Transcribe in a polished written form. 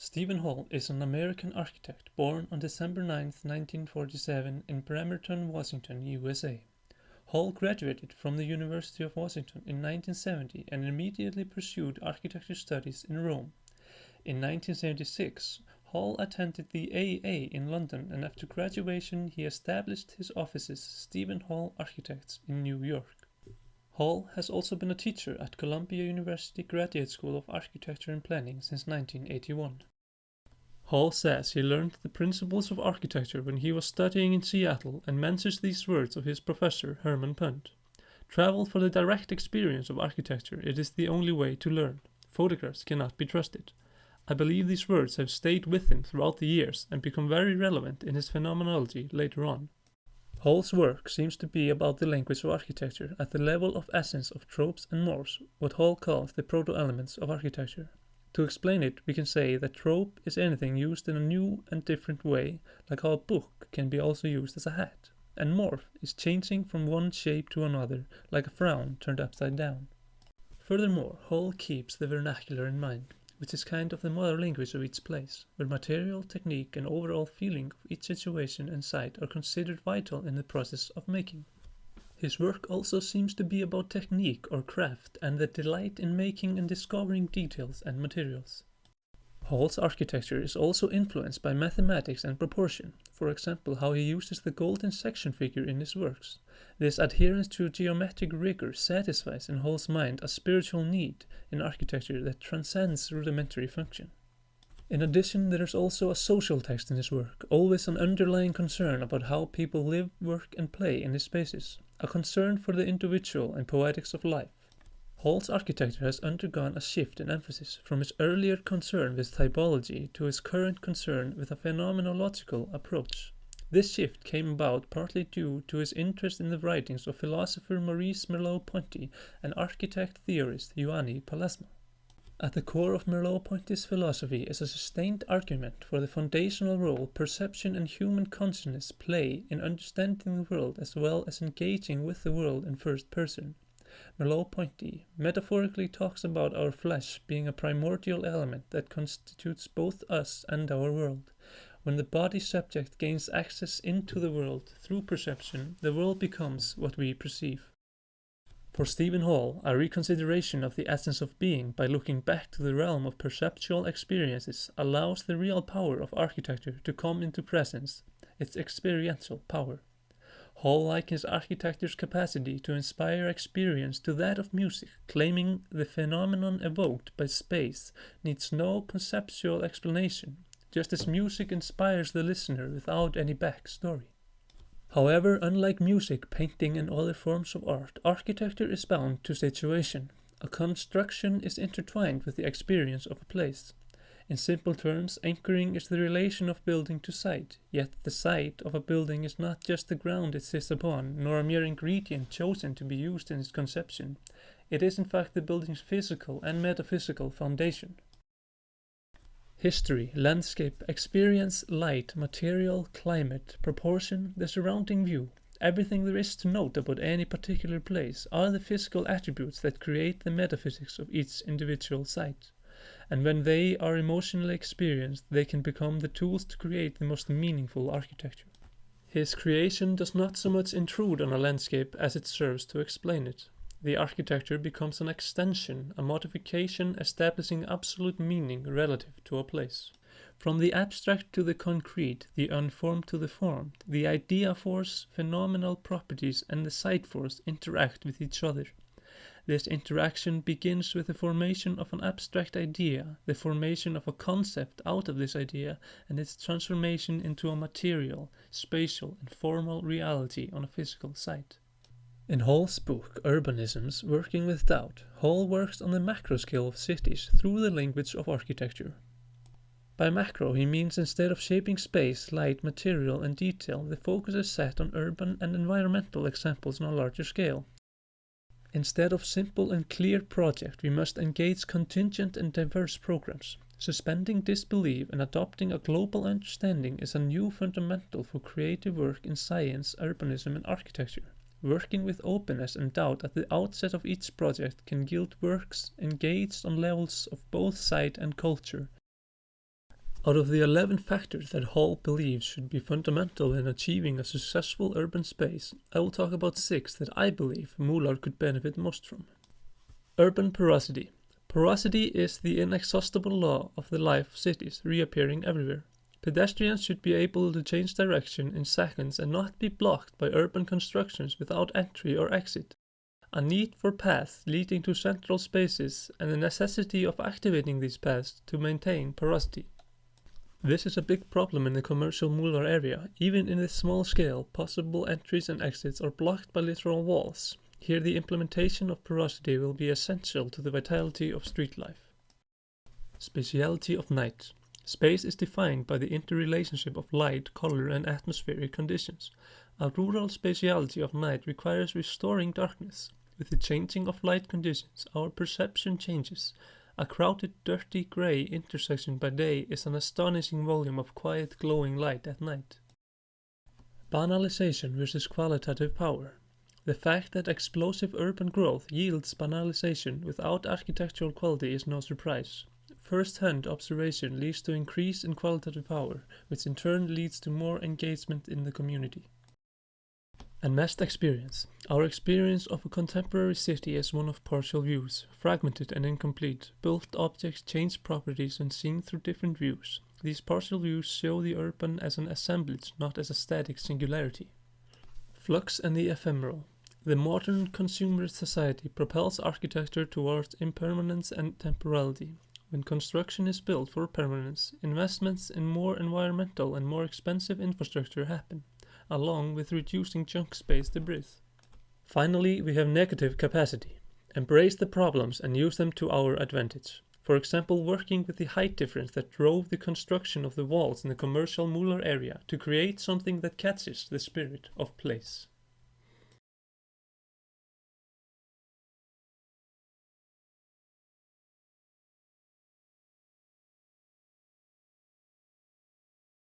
Steven Holl is an American architect born on December 9, 1947 in Bremerton, Washington, USA. Holl graduated from the University of Washington in 1970 and immediately pursued architecture studies in Rome. In 1976, Holl attended the AA in London, and after graduation he established his offices Steven Holl Architects in New York. Holl has also been a teacher at Columbia University Graduate School of Architecture and Planning since 1981. Holl says he learned the principles of architecture when he was studying in Seattle and mentions these words of his professor Herman Punt. Travel for the direct experience of architecture. It is the only way to learn. Photographs cannot be trusted. I believe these words have stayed with him throughout the years and become very relevant in his phenomenology later on. Holl's work seems to be about the language of architecture at the level of essence of tropes and mores, what Holl calls the proto-elements of architecture. To explain it, we can say that trope is anything used in a new and different way, like how a book can be also used as a hat, and morph is changing from one shape to another, like a frown turned upside down. Furthermore, Holl keeps the vernacular in mind, which is kind of the mother language of each place, where material, technique, and overall feeling of each situation and site are considered vital in the process of making. His work also seems to be about technique or craft and the delight in making and discovering details and materials. Holl's architecture is also influenced by mathematics and proportion, for example how he uses the golden section figure in his works. This adherence to geometric rigor satisfies in Holl's mind a spiritual need in architecture that transcends rudimentary function. In addition, there is also a social text in his work, always an underlying concern about how people live, work, and play in his spaces, a concern for the individual and poetics of life. Holl's architecture has undergone a shift in emphasis from his earlier concern with typology to his current concern with a phenomenological approach. This shift came about partly due to his interest in the writings of philosopher Maurice Merleau-Ponty and architect theorist Ioannis Pallasma. At the core of Merleau-Ponty's philosophy is a sustained argument for the foundational role perception and human consciousness play in understanding the world as well as engaging with the world in first person. Merleau-Ponty metaphorically talks about our flesh being a primordial element that constitutes both us and our world. When the body subject gains access into the world through perception, the world becomes what we perceive. For Steven Holl, a reconsideration of the essence of being by looking back to the realm of perceptual experiences allows the real power of architecture to come into presence, its experiential power. Holl likens architecture's capacity to inspire experience to that of music, claiming the phenomenon evoked by space needs no conceptual explanation, just as music inspires the listener without any backstory. However, unlike music, painting, and other forms of art, architecture is bound to situation. A construction is intertwined with the experience of a place. In simple terms, anchoring is the relation of building to site, yet the site of a building is not just the ground it sits upon, nor a mere ingredient chosen to be used in its conception. It is in fact the building's physical and metaphysical foundation. History, landscape, experience, light, material, climate, proportion, the surrounding view, everything there is to note about any particular place are the physical attributes that create the metaphysics of each individual site. And when they are emotionally experienced, they can become the tools to create the most meaningful architecture. His creation does not so much intrude on a landscape as it serves to explain it. The architecture becomes an extension, a modification establishing absolute meaning relative to a place. From the abstract to the concrete, the unformed to the formed, the idea force, phenomenal properties, and the site force interact with each other. This interaction begins with the formation of an abstract idea, the formation of a concept out of this idea, and its transformation into a material, spatial, and formal reality on a physical site. In Holl's book, Urbanisms, Working with Doubt, Holl works on the macro scale of cities through the language of architecture. By macro, he means instead of shaping space, light, material, and detail, the focus is set on urban and environmental examples on a larger scale. Instead of simple and clear project, we must engage contingent and diverse programs. Suspending disbelief and adopting a global understanding is a new fundamental for creative work in science, urbanism, and architecture. Working with openness and doubt at the outset of each project can yield works engaged on levels of both site and culture. Out of the 11 factors that Holl believes should be fundamental in achieving a successful urban space, I will talk about 6 that I believe Múlar could benefit most from. Urban porosity. Porosity is the inexhaustible law of the life of cities, reappearing everywhere. Pedestrians should be able to change direction in seconds and not be blocked by urban constructions without entry or exit. A need for paths leading to central spaces and the necessity of activating these paths to maintain porosity. This is a big problem in the commercial Múlar area. Even in this small scale, possible entries and exits are blocked by literal walls. Here the implementation of porosity will be essential to the vitality of street life. Spatiality of night. Space is defined by the interrelationship of light, color and atmospheric conditions. A rural spatiality of night requires restoring darkness. With the changing of light conditions, our perception changes. A crowded, dirty, grey intersection by day is an astonishing volume of quiet, glowing light at night. Banalization versus qualitative power. The fact that explosive urban growth yields banalization without architectural quality is no surprise. First-hand observation leads to increase in qualitative power, which in turn leads to more engagement in the community. Enmeshed experience. Our experience of a contemporary city is one of partial views, fragmented and incomplete. Built objects change properties when seen through different views. These partial views show the urban as an assemblage, not as a static singularity. Flux and the ephemeral. The modern consumerist society propels architecture towards impermanence and temporality. When construction is built for permanence, investments in more environmental and more expensive infrastructure happen, along with reducing junk space debris. Finally, we have negative capacity. Embrace the problems and use them to our advantage. For example, working with the height difference that drove the construction of the walls in the commercial Múlar area to create something that catches the spirit of place.